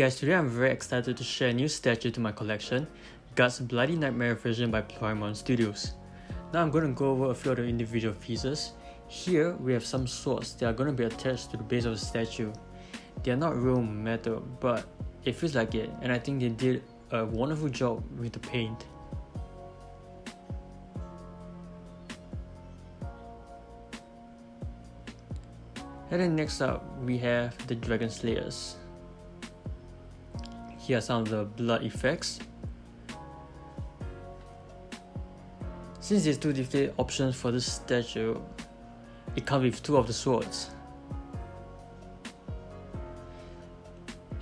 Guys, today I'm very excited to share a new statue to my collection, Guts Bloody Nightmare version by Plymouth Studios. Now I'm going to go over a few of the individual pieces. Here we have some swords that are going to be attached to the base of the statue. They are not real metal, but it feels like it, and I think they did a wonderful job with the paint. And then next up we have the Dragon Slayers. Here are some of the blood effects. Since there's two different options for this statue, it comes with two of the swords.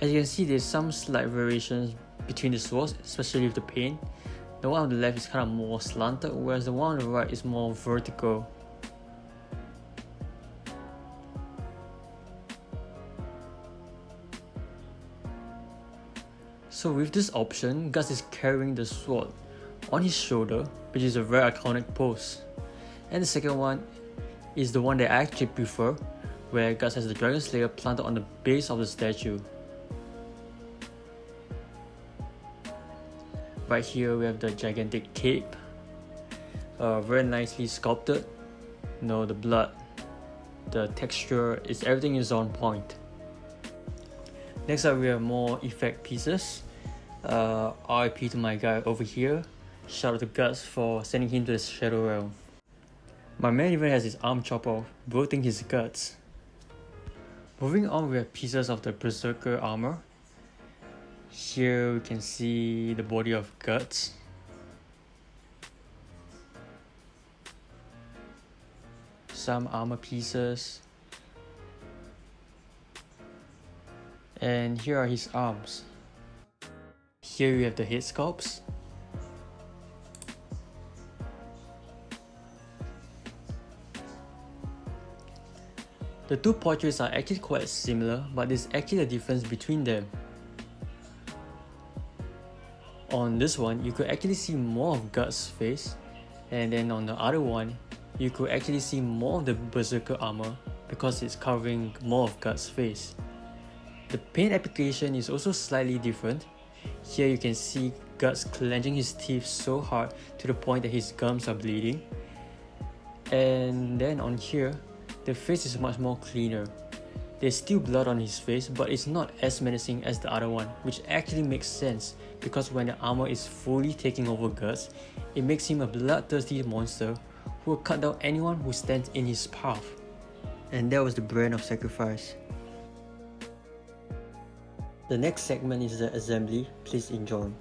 As you can see, there's some slight variations between the swords, especially with the paint. The one on the left is kind of more slanted, whereas the one on the right is more vertical. So with this option, Guts is carrying the sword on his shoulder, which is a very iconic pose. And the second one is the one that I actually prefer, where Guts has the Dragon Slayer planted on the base of the statue. Right here we have the gigantic cape, very nicely sculpted. The blood, the texture, everything is on point. Next up we have more effect pieces. RIP to my guy over here. Shout out to Guts for sending him to the Shadow Realm. My man even has his arm chopped off, bloating his guts. Moving on, we have pieces of the Berserker armor. Here we can see the body of Guts. Some armor pieces. And here are his arms. Here we have the head sculpts. The two portraits are actually quite similar, but there's actually a difference between them. On this one, you could actually see more of Guts' face, and then on the other one, you could actually see more of the Berserker armor because it's covering more of Guts' face. The paint application is also slightly different. Here you can see Guts clenching his teeth so hard to the point that his gums are bleeding. And then on here, the face is much more cleaner. There's still blood on his face, but it's not as menacing as the other one, which actually makes sense because when the armor is fully taking over Guts, it makes him a bloodthirsty monster who will cut down anyone who stands in his path. And that was the brand of sacrifice. The next segment is the assembly. Please enjoy.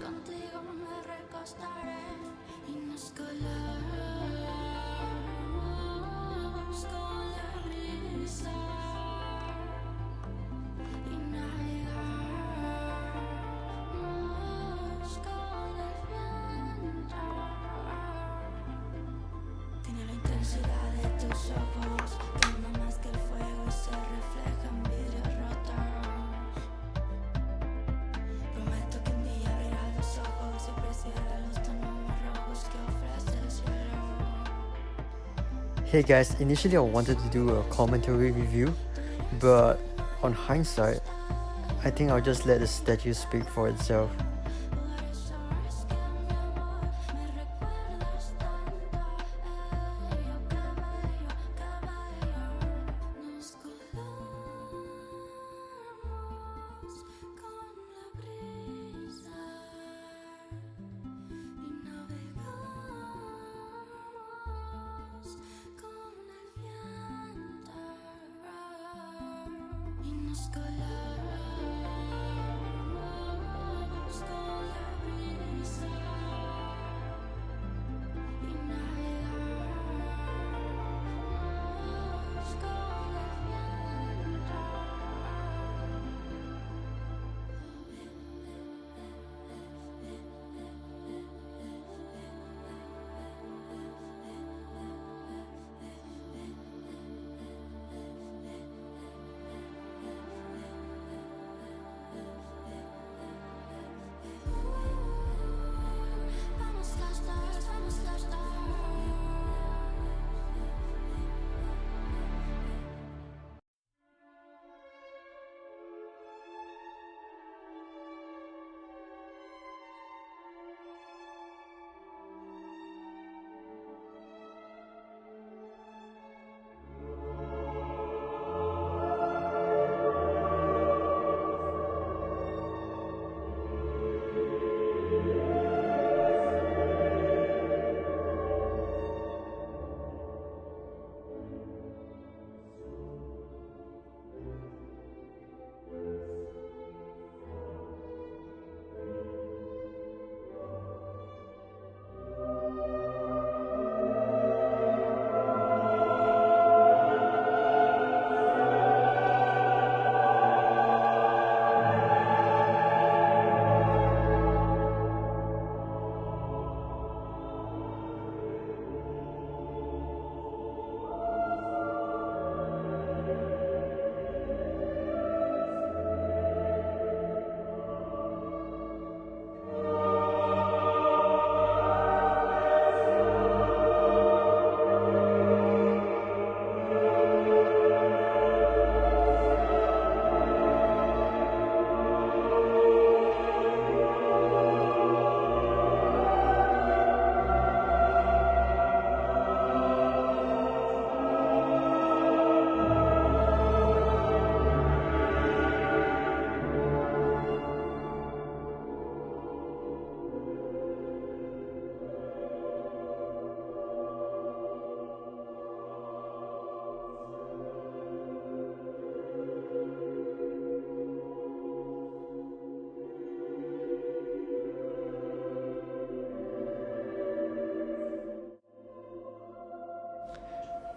Contigo me recostaré y nos colamos con la brisa y navegamos con el viento. Tiene la intensidad de tus ojos, quema más que el fuego y se refleja en vidrios rotos. Hey guys, initially I wanted to do a commentary review, but on hindsight, I think I'll just let the statue speak for itself.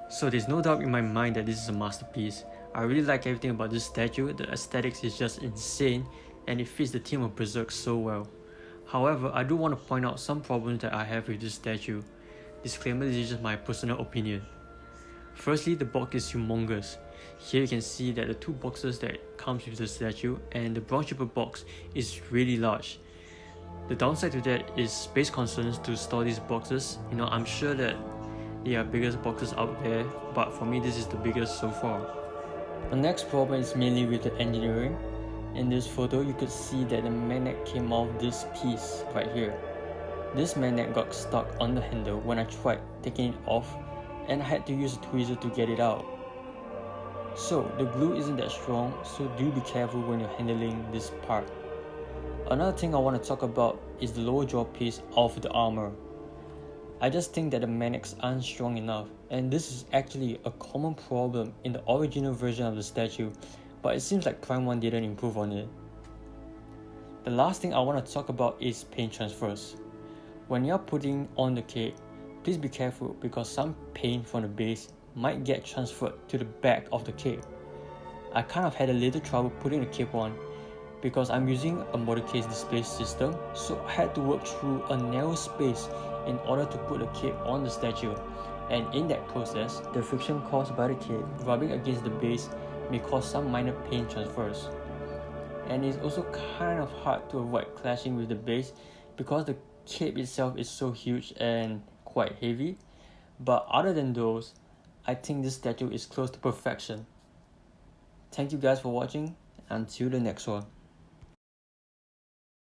So there's no doubt in my mind that this is a masterpiece. I really like everything about this statue. The aesthetics is just insane and it fits the theme of Berserk so well. However, I do want to point out some problems that I have with this statue. Disclaimer, this is just my personal opinion. Firstly, the box is humongous. Here you can see that the two boxes that comes with the statue and the brown paper box is really large. The downside to that is space concerns to store these boxes. I'm sure that there are bigger boxes out there, but for me this is the biggest so far. The next problem is mainly with the engineering. In this photo, you could see that the magnet came off this piece right here. This magnet got stuck on the handle when I tried taking it off, and I had to use a tweezer to get it out. So the glue isn't that strong, so do be careful when you're handling this part. Another thing I want to talk about is the lower jaw piece of the armor. I just think that the magnets aren't strong enough, and this is actually a common problem in the original version of the statue, but it seems like Prime 1 didn't improve on it. The last thing I want to talk about is paint transfers. When you're putting on the cape, please be careful because some paint from the base might get transferred to the back of the cape. I kind of had a little trouble putting the cape on because I'm using a model case display system, so I had to work through a narrow space in order to put the cape on the statue, and in that process, the friction caused by the cape rubbing against the base may cause some minor paint transfers. And it's also kind of hard to avoid clashing with the base because the cape itself is so huge and quite heavy. But other than those, I think this statue is close to perfection. Thank you guys for watching. Until the next one.